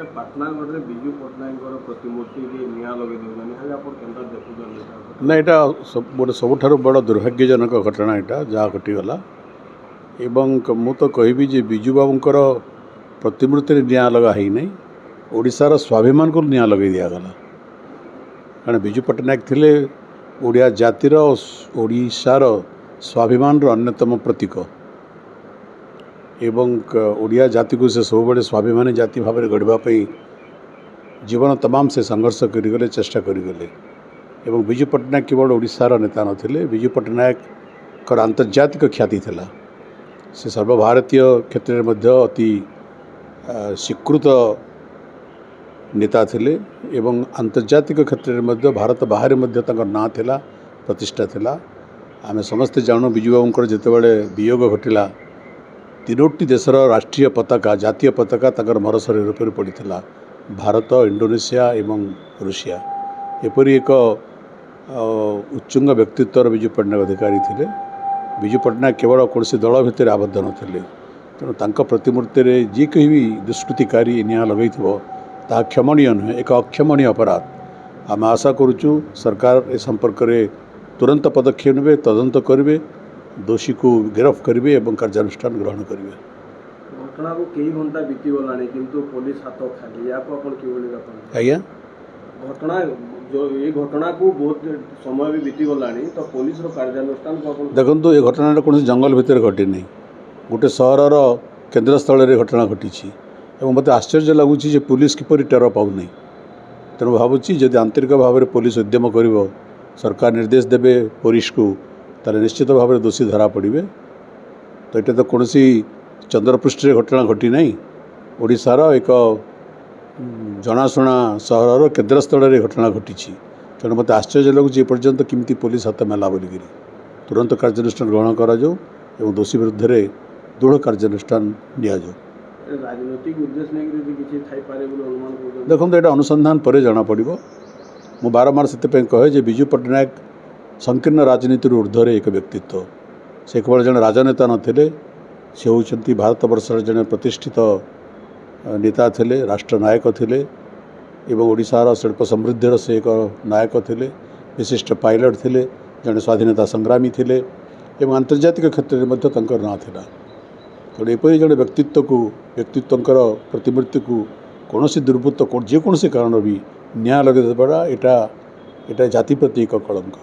पाटनागढ़ में विजु पट्टनायक प्रतिमूर्ति निया लगे देखुं ना यहाँ गोटे सबुठ बड़ दुर्भाग्यजनक घटना यहाँ जहाँ घटीगला एवं मु तो कहबी जे विजु बाबूंकर प्रतिमूर्ति निया लगा ही नहीं ओडिशार स्वाभिमान को निया लगे दिगला कारण विजु पट्टनायक थिले ओडिया जातिर ओडिशार स्वाभिमान अन्यतम प्रतीक एवं ओडिया जाति को से सब बड़े स्वाभिमानी जाति भाव में गढ़वाई जीवन तमाम से संघर्ष करगले चेष्टा करगले एवं विजु पट्टनायक केवल ओडिशार नेता नथिले विजु पट्टनायक कर आंतर्जातिक ख्याति थिला से सर्वभारतीय क्षेत्र में अति स्वीकृत नेता थिले एवं आंतर्जातिक क्षेत्र में भारत बाहर ना थिला प्रतिष्ठा थिला आमे समस्ते जानू विजु बाबूंकर जितेबाला वियोग घटिला तीनोटी देशर राष्ट्रीय पताका जातीय पताका तकर मरसर यूरोप पड़ा भारत इंडोनेशिया एवं रूसिया एपरी एक उच्चुंग व्यक्तित्वर विजु पट्टनायक अधिकारी थे विजु पट्टनायक केवल कौन दल भितर आबद्ध नथिले तेणु तांका प्रतिमूर्ति रे जी कहीं भी दुष्कृतिकारी निया लगे ता क्षमणीय नुहे एक अक्षमणीय अपराध आम आशा करुचु सरकार ए संपर्क में तुरंत पदक्षेप ने तदंत करेंगे दोषी को गिरफ्त करेंगे और कार्यानुष्ठान ग्रहण करेंगे। घटना को कई घंटा बीती गला किंतु पुलिस हाथ खाली या आज्ञा घटना जो ये घटना को बहुत समय भी बीती गला तो पुलिस कार्यानुष्ठान देखो ये घटना कौन जंगल भितर घटी नहीं गोटे सहर केन्द्र स्थल घटना घटी मत आश्चर्य लगुच पुलिस किपर टेर पाऊना तेणु भावुँ जदि आंतरिक भाव में पुलिस उद्यम कर सरकार निर्देश देवे पुलिस को ताले निश्चित भाव में दोषी धरा पड़े तो ये तो कौन चंद्रपृष्ठ घटना घटी नहीं ओडिशार एक जनाशुना सहर केन्द्रस्थल घटना घटी तेणु मत आश्चर्य लगुच एपर्यंत किमती पुलिस हाथ मेला बोलिकी तुरंत कार्यानुष्ठान ग्रहण कर दोषी विरुद्ध में दृढ़ कार्यानुष्ठान नि राजनैतिक उद्देश्य देखो ये अनुसंधान पर जना पड़ो मु बारंबार से कहे जे विजु पट्टनायक संकीर्ण राजनीति ऊर्ध्वर एक व्यक्तित्व से केवल जन राजनेता नथिले से होती भारत वर्षर जन प्रतिष्ठित नेता थिले राष्ट्रनायक थिले एवं ओडिशार शिल्प समृद्धि से एक नायक थिले विशिष्ट पायलट थिले जन स्वाधीनता संग्रामी थिले एवं आंतर्जातिक क्षेत्र में तंकर ना थिला तेणु एपरी जन व्यक्तित्व प्रतिमूर्ति को कौन दुर्बृत्त जेकोसी कारण भी न्याय लगे देवाटा यहाँ जाति प्रति एक कलंक।